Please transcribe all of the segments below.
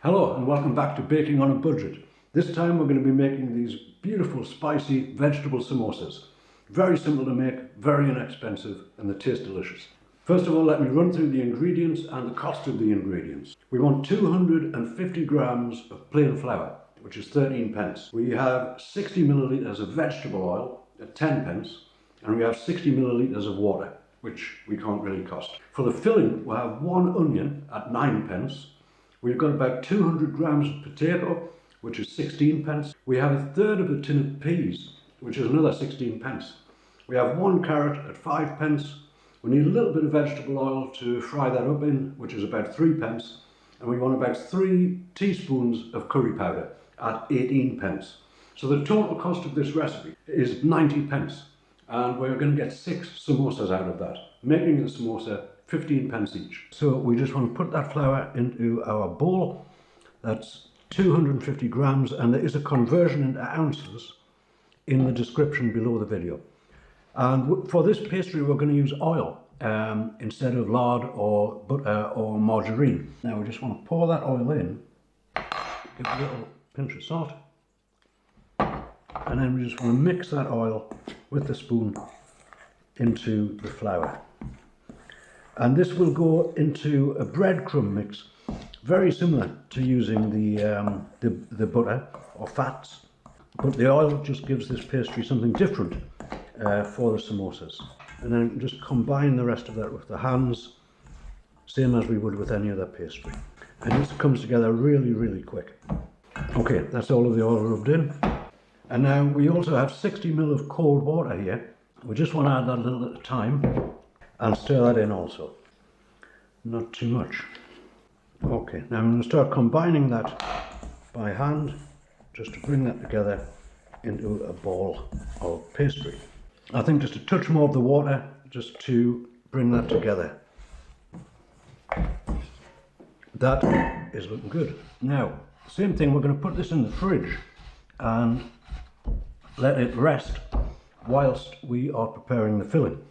Hello and welcome back to Baking on a Budget. This time we're going to be making these beautiful spicy vegetable samosas. Very simple to make, very inexpensive, and they taste delicious. First of all, let me run through the ingredients and the cost of the ingredients. We want 250 grams of plain flour, which is 13 pence. We have 60 millilitres of vegetable oil at 10 pence, and we have 60 millilitres of water, which we can't really cost. For the filling, we'll have one onion at 9 pence. We've got about 200 grams of potato, which is 16 pence. We have a third of a tin of peas, which is another 16 pence. We have one carrot at 5 pence. We need a little bit of vegetable oil to fry that up in, which is about 3 pence. And we want about 3 teaspoons of curry powder at 18 pence. So the total cost of this recipe is 90 pence. And we're going to get 6 samosas out of that, making the samosa 15 pence each. So we just want to put that flour into our bowl. That's 250 grams, and there is a conversion into ounces in the description below the video. And for this pastry we're going to use oil instead of lard or butter or margarine. Now we just want to pour that oil in, give it a little pinch of salt, and then we just want to mix that oil with the spoon into the flour. And this will go into a breadcrumb mix, very similar to using the butter or fats, but the oil just gives this pastry something different for the samosas. And then just combine the rest of that with the hands, same as we would with any other pastry. And this comes together really, really quick. Okay, that's all of the oil rubbed in. And now we also have 60 ml of cold water here. We just want to add that a little at a time and stir that in also. Not too much. Okay, now I'm going to start combining that by hand just to bring that together into a ball of pastry. I think just a touch more of the water just to bring that together. That is looking good. Now, same thing, we're going to put this in the fridge and let it rest whilst we are preparing the filling.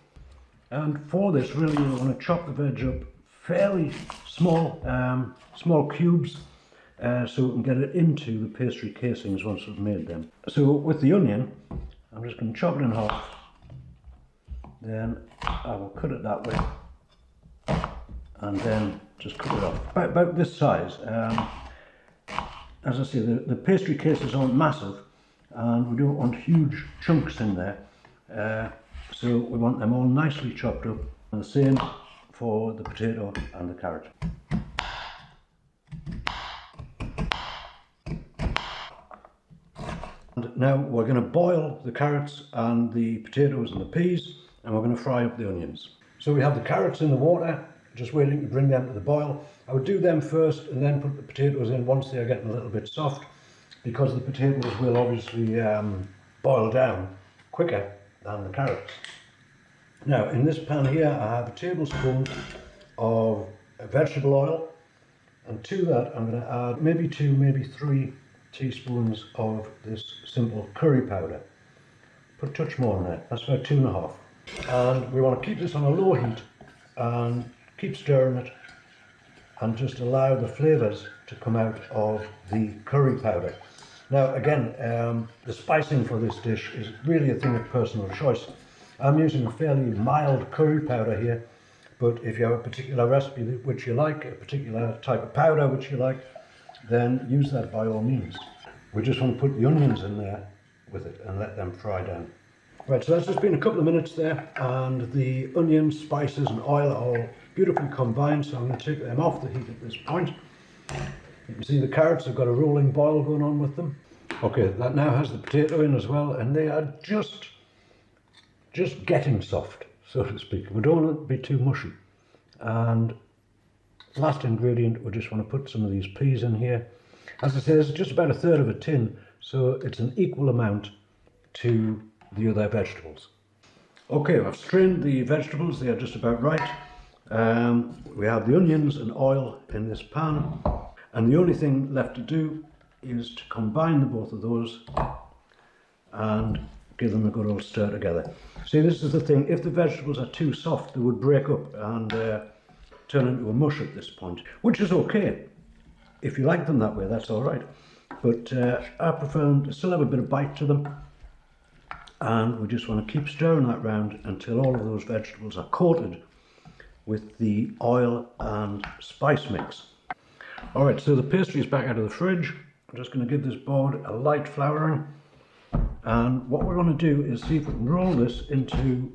And for this, really, we want to chop the veg up fairly small, small cubes, so we can get it into the pastry casings once we've made them. So with the onion, I'm just going to chop it in half. Then I will cut it that way, and then just cut it off about this size. As I say, the pastry cases aren't massive, and we don't want huge chunks in there. So we want them all nicely chopped up, and the same for the potato and the carrot. And now we're going to boil the carrots and the potatoes and the peas, and we're going to fry up the onions. So we have the carrots in the water, just waiting to bring them to the boil. I would do them first and then put the potatoes in once they are getting a little bit soft, because the potatoes will obviously boil down quicker than the carrots. Now in this pan here I have a tablespoon of vegetable oil, and to that I'm going to add maybe 2, maybe 3 teaspoons of this simple curry powder. Put a touch more in there, that's about 2.5. And we want to keep this on a low heat and keep stirring it and just allow the flavours to come out of the curry powder. Now again, the spicing for this dish is really a thing of personal choice. I'm using a fairly mild curry powder here, but if you have a particular recipe which you like, a particular type of powder which you like, then use that by all means. We just want to put the onions in there with it and let them fry down. Right, so that's just been a couple of minutes there, and the onions, spices and oil are all beautifully combined, so I'm going to take them off the heat at this point. You can see the carrots have got a rolling boil going on with them. Okay, that now has the potato in as well, and they are just getting soft, so to speak. We don't want it to be too mushy. And last ingredient, we just want to put some of these peas in here. As I say, it's just about a third of a tin, so it's an equal amount to the other vegetables. Okay, I've strained the vegetables, they are just about right. We have the onions and oil in this pan, and the only thing left to do is to combine the both of those and give them a good old stir together. See, this is the thing, if the vegetables are too soft they would break up and turn into a mush at this point, which is okay. If you like them that way, that's all right. But I prefer them to still have a bit of bite to them. And we just want to keep stirring that round until all of those vegetables are coated with the oil and spice mix. Alright, so the pastry is back out of the fridge. I'm just going to give this board a light flouring. And what we're going to do is see if we can roll this into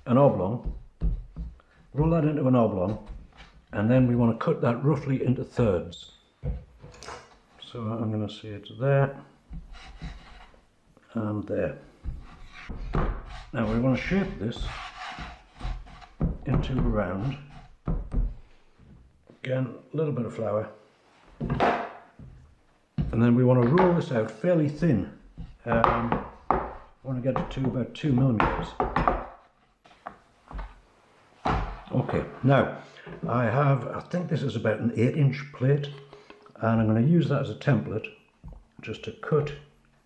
an oblong. Roll that into an oblong. And then we want to cut that roughly into thirds. So I'm going to say it's there and there. Now we want to shape this into a round. Again, a little bit of flour. And then we want to roll this out fairly thin. I want to get it to about 2 millimeters. Okay, now I think this is about an 8-inch plate, and I'm going to use that as a template just to cut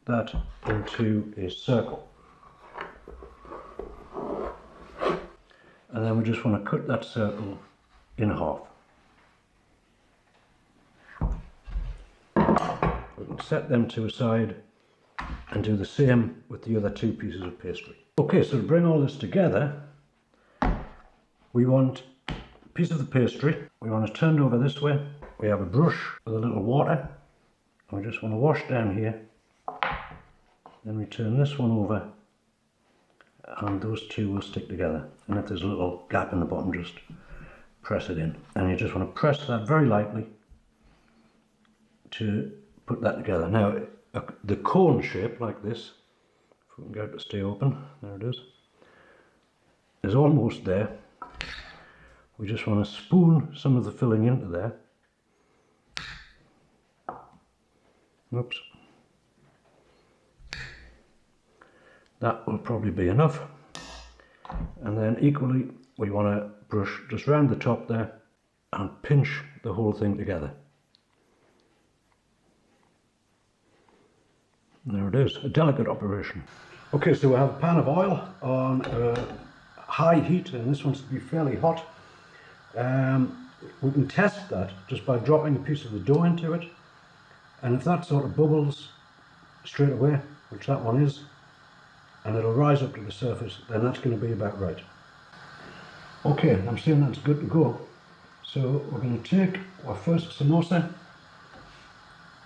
that into a circle. And then we just want to cut that circle in half. We can set them to a side and do the same with the other 2 pieces of pastry. Okay, so to bring all this together, we want a piece of the pastry. We want to turn it over this way. We have a brush with a little water. And we just want to wash down here. Then we turn this one over, and those 2 will stick together. And if there's a little gap in the bottom, just press it in. And you just want to press that very lightly to put that together. Now, the cone shape like this, if we can get it to stay open, there it is almost there. We just want to spoon some of the filling into there. Oops. That will probably be enough. And then equally, we want to brush just round the top there and pinch the whole thing together. There it is, a delicate operation. Okay, so we have a pan of oil on high heat, and this one's to be fairly hot. We can test that just by dropping a piece of the dough into it, and if that sort of bubbles straight away, which that one is, and it'll rise up to the surface, then that's going to be about right. Okay, I'm seeing that's good to go. So we're going to take our first samosa,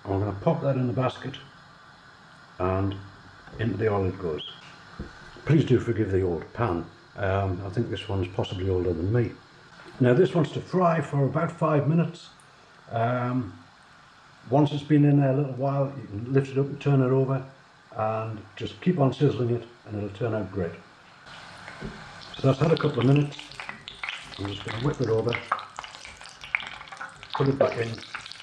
and we're going to pop that in the basket, and into the oil it goes. Please do forgive the old pan. I think this one's possibly older than me. Now this wants to fry for about 5 minutes. Once it's been in there a little while, you can lift it up and turn it over, and just keep on sizzling it, and it'll turn out great. So that's had a couple of minutes. I'm just going to whip it over, put it back in.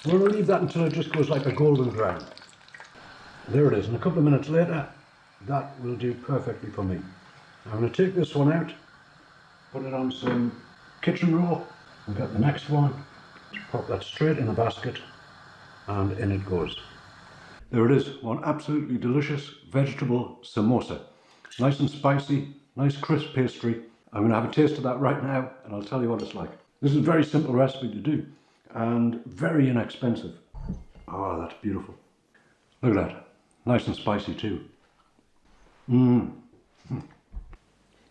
We're going to leave that until it just goes like a golden brown. There it is, and a couple of minutes later, that will do perfectly for me. I'm going to take this one out, put it on some kitchen roll. We've got the next one. Just pop that straight in the basket, and in it goes. There it is, one absolutely delicious vegetable samosa. Nice and spicy, nice crisp pastry. I'm going to have a taste of that right now, and I'll tell you what it's like. This is a very simple recipe to do, and very inexpensive. Oh, that's beautiful. Look at that, nice and spicy too. And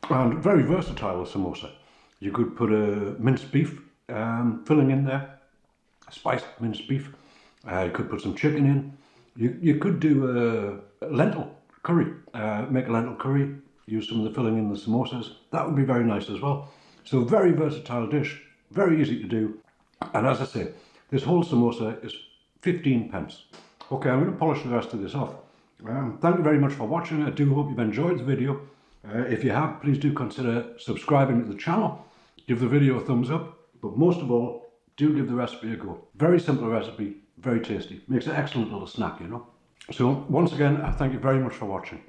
very versatile samosa. You could put a minced beef filling in there, spiced minced beef. You could put some chicken in. You could do a lentil curry, make a lentil curry, use some of the filling in the samosas. That would be very nice as well. So very versatile dish, very easy to do. And as I say, this whole samosa is 15 pence. Okay, I'm going to polish the rest of this off. Thank you very much for watching. I do hope you've enjoyed the video. If you have, please do consider subscribing to the channel. Give the video a thumbs up. But most of all, do give the recipe a go. Very simple recipe, very tasty. Makes an excellent little snack, you know. So once again, I thank you very much for watching.